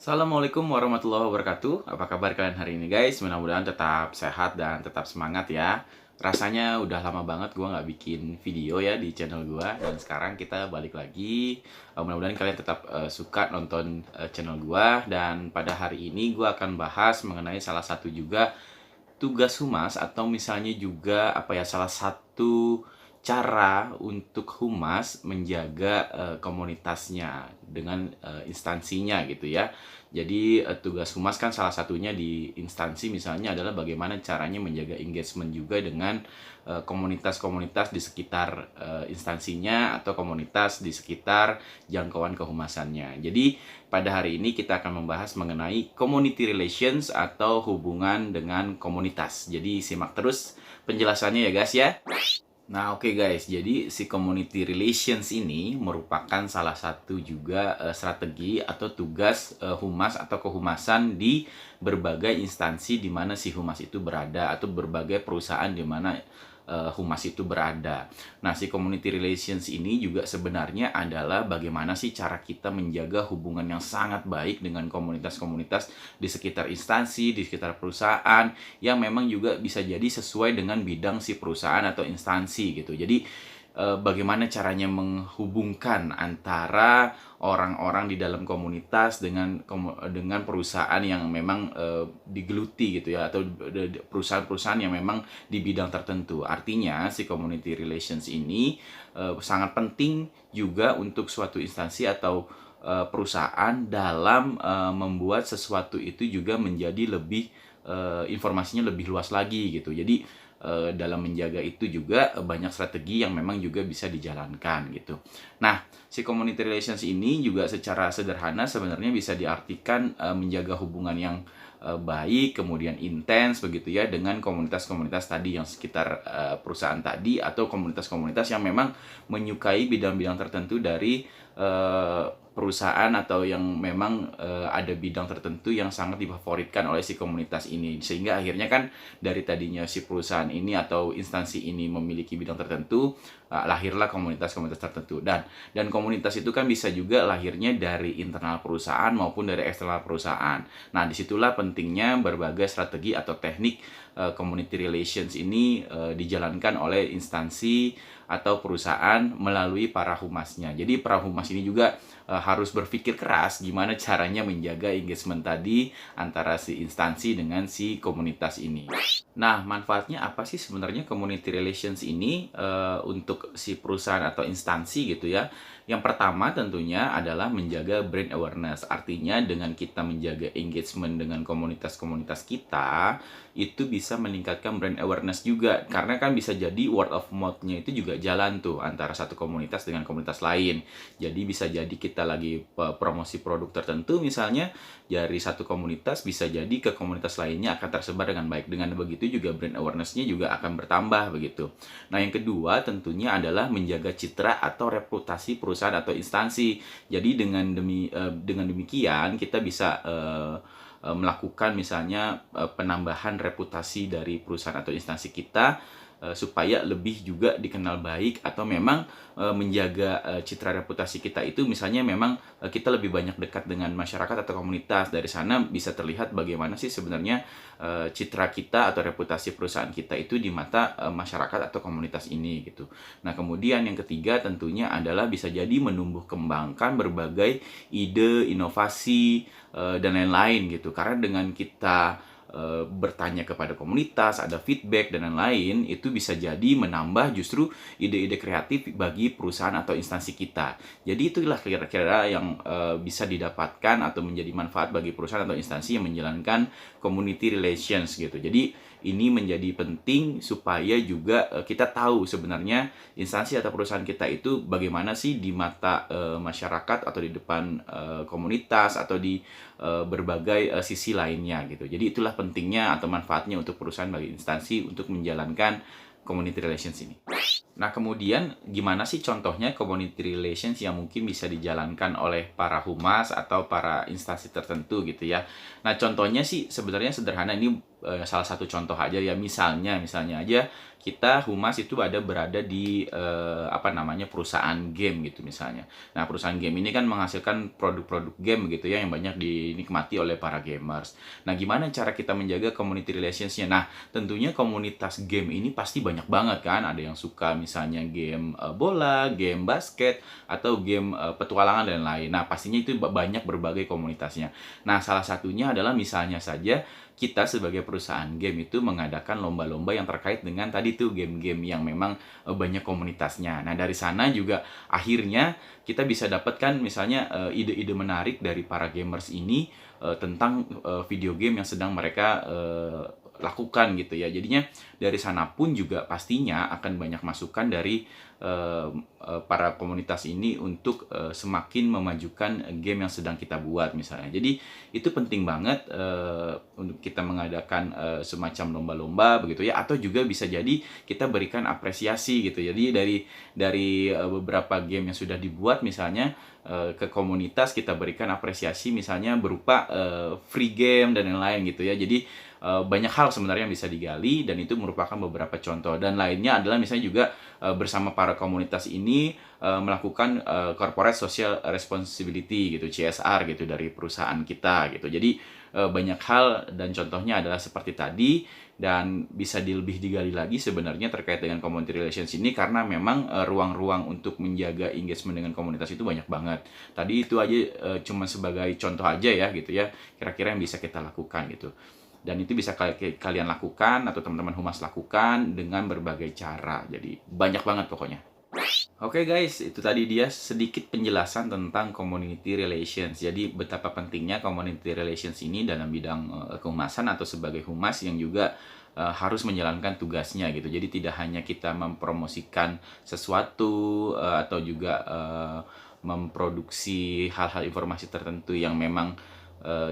Assalamualaikum warahmatullahi wabarakatuh. Apa kabar kalian hari ini guys? Mudah-mudahan tetap sehat dan tetap semangat ya. Rasanya udah lama banget gue nggak bikin video ya di channel gue. Dan sekarang kita balik lagi. Mudah-mudahan kalian tetap suka nonton channel gue. Dan pada hari ini gue akan bahas mengenai salah satu juga tugas humas, atau misalnya juga salah satu cara untuk humas menjaga komunitasnya dengan instansinya gitu ya. Jadi tugas humas kan salah satunya di instansi misalnya adalah bagaimana caranya menjaga engagement juga dengan komunitas-komunitas di sekitar instansinya atau komunitas di sekitar jangkauan kehumasannya. Jadi pada hari ini kita akan membahas mengenai community relations atau hubungan dengan komunitas. Jadi simak terus penjelasannya ya guys ya. Nah oke guys, jadi si community relations ini merupakan salah satu juga strategi atau tugas humas atau kehumasan di berbagai instansi di mana si humas itu berada, atau berbagai perusahaan di mana humas itu berada. Nah, si community relations ini juga sebenarnya adalah bagaimana sih cara kita menjaga hubungan yang sangat baik dengan komunitas-komunitas di sekitar instansi, di sekitar perusahaan, yang memang juga bisa jadi sesuai dengan bidang si perusahaan atau instansi gitu. Jadi bagaimana caranya menghubungkan antara orang-orang di dalam komunitas dengan perusahaan yang memang digeluti gitu ya, atau perusahaan-perusahaan yang memang di bidang tertentu. Artinya si community relations ini sangat penting juga untuk suatu instansi atau perusahaan dalam membuat sesuatu itu juga menjadi lebih informasinya lebih luas lagi gitu. Jadi dalam menjaga itu juga banyak strategi yang memang juga bisa dijalankan gitu. Nah, si community relations ini juga secara sederhana sebenarnya bisa diartikan menjaga hubungan yang baik, kemudian intens begitu ya dengan komunitas-komunitas tadi yang sekitar perusahaan tadi, atau komunitas-komunitas yang memang menyukai bidang-bidang tertentu dari perusahaan, atau yang memang ada bidang tertentu yang sangat difavoritkan oleh si komunitas ini, sehingga akhirnya kan dari tadinya si perusahaan ini atau instansi ini memiliki bidang tertentu, lahirlah komunitas-komunitas tertentu. Dan komunitas itu kan bisa juga lahirnya dari internal perusahaan maupun dari eksternal perusahaan. Nah, disitulah pentingnya berbagai strategi atau teknik community relations ini dijalankan oleh instansi atau perusahaan melalui para humasnya. Jadi para humas ini juga harus berpikir keras gimana caranya menjaga engagement tadi antara si instansi dengan si komunitas ini. Nah, manfaatnya apa sih sebenarnya community relations ini untuk si perusahaan atau instansi gitu ya? Yang pertama tentunya adalah menjaga brand awareness. Artinya dengan kita menjaga engagement dengan komunitas-komunitas kita, itu bisa meningkatkan brand awareness juga. Karena kan bisa jadi word of mouth-nya itu juga jalan tuh antara satu komunitas dengan komunitas lain. Jadi bisa jadi kita lagi promosi produk tertentu misalnya, dari satu komunitas bisa jadi ke komunitas lainnya akan tersebar dengan baik. Dengan begitu juga brand awareness-nya juga akan bertambah begitu. Nah, yang kedua tentunya adalah menjaga citra atau reputasi perusahaan atau instansi. Jadi dengan demikian kita bisa melakukan misalnya penambahan reputasi dari perusahaan atau instansi kita supaya lebih juga dikenal baik, atau memang menjaga citra reputasi kita itu misalnya memang kita lebih banyak dekat dengan masyarakat atau komunitas. Dari sana bisa terlihat bagaimana sih sebenarnya citra kita atau reputasi perusahaan kita itu di mata masyarakat atau komunitas ini gitu. Nah, kemudian yang ketiga tentunya adalah bisa jadi menumbuh kembangkan berbagai ide, inovasi dan lain-lain gitu. Karena dengan kita bertanya kepada komunitas, ada feedback dan lain-lain, itu bisa jadi menambah justru ide-ide kreatif bagi perusahaan atau instansi kita. Jadi itulah kira-kira yang bisa didapatkan atau menjadi manfaat bagi perusahaan atau instansi yang menjalankan community relations gitu. Jadi ini menjadi penting supaya juga kita tahu sebenarnya instansi atau perusahaan kita itu bagaimana sih di mata masyarakat, atau di depan komunitas, atau di berbagai sisi lainnya gitu. Jadi itulah pentingnya atau manfaatnya untuk perusahaan bagi instansi untuk menjalankan community relations ini. Nah, kemudian gimana sih contohnya community relations yang mungkin bisa dijalankan oleh para humas atau para instansi tertentu gitu ya. Nah, contohnya sih sebenarnya sederhana, ini salah satu contoh aja ya, misalnya aja kita humas itu berada di perusahaan game gitu misalnya. Nah, perusahaan game ini kan menghasilkan produk-produk game gitu ya yang banyak dinikmati oleh para gamers. Nah, gimana cara kita menjaga community relations-nya? Nah, tentunya komunitas game ini pasti banyak banget kan. Ada yang suka misalnya game bola, game basket, atau game petualangan dan lain. Nah, pastinya itu banyak berbagai komunitasnya. Nah, salah satunya adalah misalnya saja kita sebagai perusahaan game itu mengadakan lomba-lomba yang terkait dengan tadi tuh game-game yang memang banyak komunitasnya. Nah, dari sana juga akhirnya kita bisa dapatkan misalnya ide-ide menarik dari para gamers ini tentang video game yang sedang mereka lakukan gitu ya. Jadinya dari sana pun juga pastinya akan banyak masukan dari para komunitas ini untuk semakin memajukan game yang sedang kita buat misalnya. Jadi itu penting banget untuk kita mengadakan semacam lomba-lomba begitu ya, atau juga bisa jadi kita berikan apresiasi gitu. Jadi dari beberapa game yang sudah dibuat misalnya ke komunitas kita berikan apresiasi misalnya berupa free game dan lain-lain gitu ya. Jadi banyak hal sebenarnya yang bisa digali dan itu merupakan beberapa contoh. Dan lainnya adalah misalnya juga bersama para komunitas ini melakukan corporate social responsibility gitu, CSR gitu dari perusahaan kita gitu. Jadi banyak hal dan contohnya adalah seperti tadi, dan bisa lebih digali lagi sebenarnya terkait dengan community relations ini karena memang ruang-ruang untuk menjaga engagement dengan komunitas itu banyak banget. Tadi itu aja cuma sebagai contoh aja ya gitu ya, kira-kira yang bisa kita lakukan gitu. Dan itu bisa kalian lakukan atau teman-teman humas lakukan dengan berbagai cara. Jadi banyak banget pokoknya. Oke guys, itu tadi dia sedikit penjelasan tentang community relations. Jadi betapa pentingnya community relations ini dalam bidang kehumasan atau sebagai humas yang juga harus menjalankan tugasnya gitu. Jadi tidak hanya kita mempromosikan sesuatu atau juga memproduksi hal-hal informasi tertentu yang memang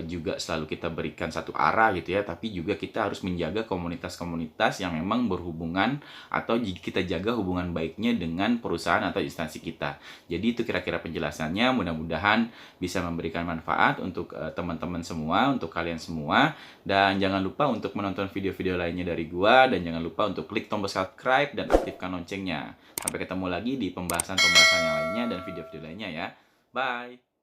juga selalu kita berikan satu arah gitu ya, tapi juga kita harus menjaga komunitas-komunitas yang memang berhubungan atau kita jaga hubungan baiknya dengan perusahaan atau instansi kita. Jadi itu kira-kira penjelasannya, mudah-mudahan bisa memberikan manfaat untuk teman-teman semua, untuk kalian semua, dan jangan lupa untuk menonton video-video lainnya dari gua, dan jangan lupa untuk klik tombol subscribe dan aktifkan loncengnya. Sampai ketemu lagi di pembahasan-pembahasan yang lainnya dan video-video lainnya ya. Bye!